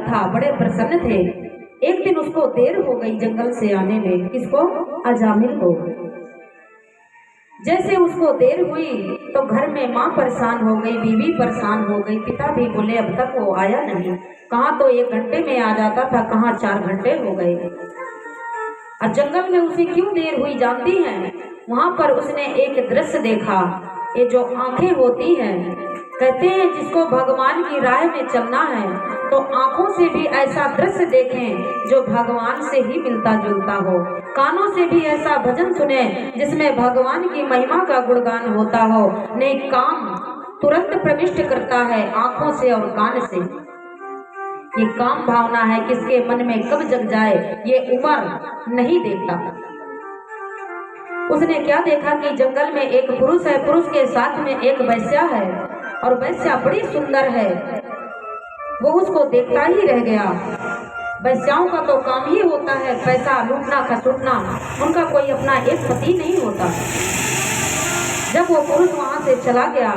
था, बड़े प्रसन्न थे। एक दिन उसको देर हो गई जंगल से आने में। किसको? अजामिल को। जैसे उसको देर हुई तो घर में माँ परेशान हो गई, बीवी परेशान हो गई, पिता भी बोले अब तक वो आया नहीं। कहाँ तो 1 घंटे में आ जाता था, कहाँ 4 घंटे हो गए। और जंगल में उसे क्यों देर हुई जानती हैं? वहां पर उसने एक दृश्य देखा। ये जो आंखें होती हैं, कहते हैं जिसको भगवान की राह में चलना है तो आंखों से भी ऐसा दृश्य देखें जो भगवान से ही मिलता जुलता हो, कानों से भी ऐसा भजन सुने जिसमें भगवान की महिमा का गुणगान होता हो। नहीं, काम तुरंत प्रविष्ट करता है आंखों से और कान से। ये काम भावना है, किसके मन में कब जग जाए ये उम्र नहीं देखता। उसने क्या देखा कि जंगल में एक पुरुष है, पुरुष के साथ में एक वैश्या है और वैश्या बड़ी सुंदर है। वो उसको देखता ही रह गया। वैश्याओं का तो काम ही होता है पैसा लूटना खसूटना, उनका कोई अपना एक पति नहीं होता। जब वो पुरुष वहां से चला गया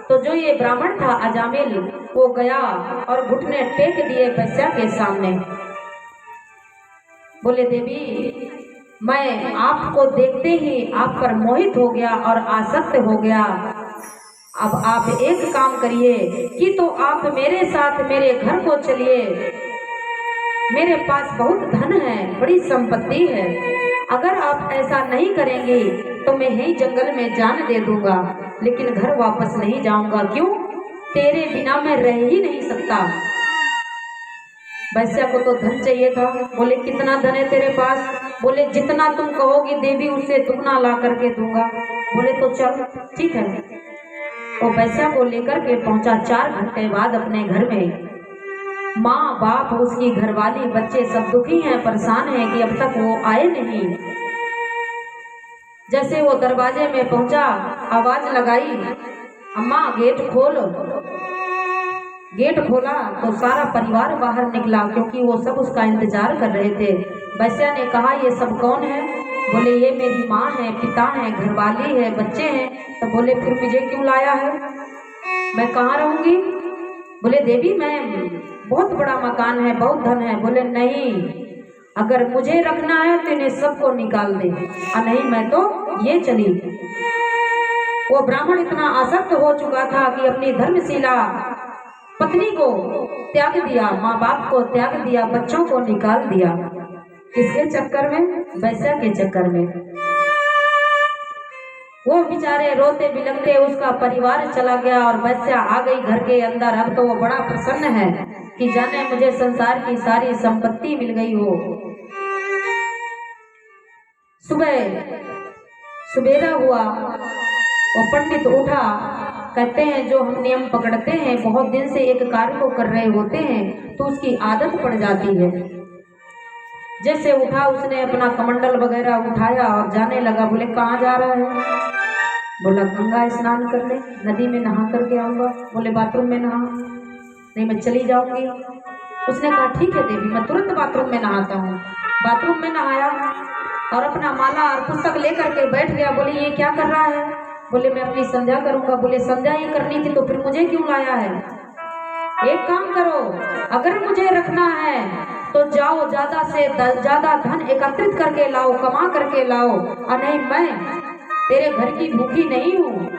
तो जो ये ब्राह्मण था अजामिल, वो गया और घुटने टेक दिए वैश्या के सामने। बोले देवी, मैं आपको देखते ही आप पर मोहित हो गया और आसक्त हो गया। अब आप एक काम करिए कि तो आप मेरे साथ मेरे घर को चलिए। मेरे पास बहुत धन है, बड़ी संपत्ति है। अगर आप ऐसा नहीं करेंगे तो मैं यही जंगल में जान दे दूंगा, लेकिन घर वापस नहीं जाऊंगा। क्यों? तेरे बिना मैं रह ही नहीं सकता। वैश्या को तो धन चाहिए था। बोले कितना धन है तेरे पास? बोले जितना तुम कहोगी देवी उससे दुगना ला करके दूंगा। बोले तो चल ठीक है। वो वैश्या को लेकर के पहुंचा। 4 घंटे बाद अपने घर में माँ बाप उसकी घरवाली बच्चे सब दुखी हैं, परेशान हैं कि अब तक वो आए नहीं। जैसे वो दरवाजे में पहुंचा, आवाज लगाई, अम्मा गेट खोलो। गेट खोला तो सारा परिवार बाहर निकला, क्योंकि वो सब उसका इंतजार कर रहे थे। वैश्या ने कहा ये सब कौन है? बोले ये मेरी माँ है, पिता है, घरवाली है, बच्चे हैं। तो बोले फिर मुझे क्यों लाया है? मैं कहाँ रहूंगी? बोले देवी मैं, बहुत बड़ा मकान है, बहुत धन है। बोले नहीं, अगर मुझे रखना है तो इन्हें सबको निकाल दे, और नहीं मैं तो ये चली। वो ब्राह्मण इतना आसक्त हो चुका था कि अपनी धर्मशिला पत्नी को त्याग दिया, माँ बाप को त्याग दिया, बच्चों को निकाल दिया। किसके चक्कर में? वैश्या के चक्कर में। वो बेचारे रोते बिलखते उसका परिवार चला गया और वैश्या आ गई घर के अंदर। अब तो वो बड़ा प्रसन्न है कि जाने मुझे संसार की सारी संपत्ति मिल गई हो। सुबह सुबेरा हुआ, वो पंडित उठा। कहते हैं जो हम नियम पकड़ते हैं, बहुत दिन से एक कार्य को कर रहे होते हैं तो उसकी आदत पड़ जाती है। जैसे उठा उसने अपना कमंडल वगैरह उठाया और जाने लगा। बोले कहाँ जा रहा है? बोला गंगा स्नान कर ले, नदी में नहा करके आऊंगा। बोले बाथरूम में नहा। नहीं मैं चली जाऊंगी। उसने कहा ठीक है देवी, मैं तुरंत बाथरूम में नहाता हूँ। बाथरूम में नहाया और अपना माला और पुस्तक लेकर के बैठ गया। बोले ये क्या कर रहा है? बोले मैं अपनी संध्या करूंगा। बोले संध्या ही करनी थी तो फिर मुझे क्यों लाया है? एक काम करो, अगर मुझे रखना है तो जाओ ज्यादा से ज्यादा धन एकत्रित करके लाओ, कमा करके लाओ, और नहीं मैं तेरे घर की भूखी नहीं हूँ।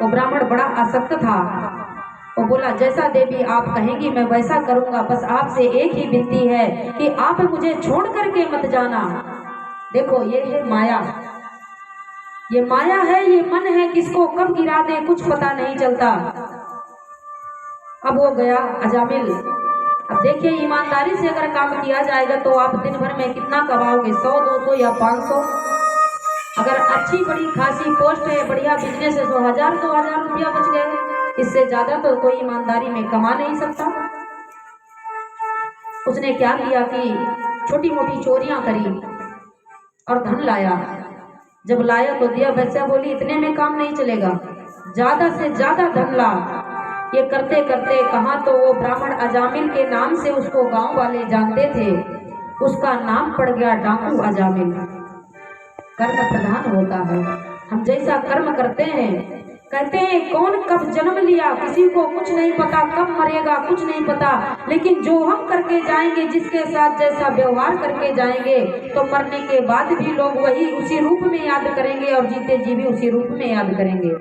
वो ब्राह्मण बड़ा आसक्त था। वो बोला जैसा देवी आप कहेंगी मैं वैसा करूंगा, बस आपसे एक ही विनती है कि आप मुझे छोड़ करके मत जाना। देखो ये है माया, ये माया है, ये मन है, किसको कब गिरा दे कुछ पता नहीं चलता। अब वो गया अजामिल। अब देखिए ईमानदारी से अगर काम किया जाएगा तो आप दिन भर में कितना कमाओगे? 100, 200 या 500। अगर अच्छी बड़ी खासी पोस्ट है, बढ़िया बिजनेस है तो 1000, 2000 रुपया बच गए। इससे ज्यादा तो कोई ईमानदारी में कमा नहीं सकता। उसने क्या किया कि छोटी मोटी चोरियां करी और धन लाया। जब लाया तो दिया। वैश्या बोली इतने में काम नहीं चलेगा, ज्यादा से ज्यादा धन ला। ये करते करते कहा तो वो ब्राह्मण अजामिल के नाम से उसको गांव वाले जानते थे। उसका नाम पड़ गया डाकू अजामिल। कर्म प्रधान होता है। हम जैसा कर्म करते हैं कहते हैं कौन कब जन्म लिया किसी को कुछ नहीं पता, कब मरेगा कुछ नहीं पता, लेकिन जो हम करके जाएंगे, जिसके साथ जैसा व्यवहार करके जाएंगे, तो मरने के बाद भी लोग वही उसी रूप में याद करेंगे और जीते जी भी उसी रूप में याद करेंगे।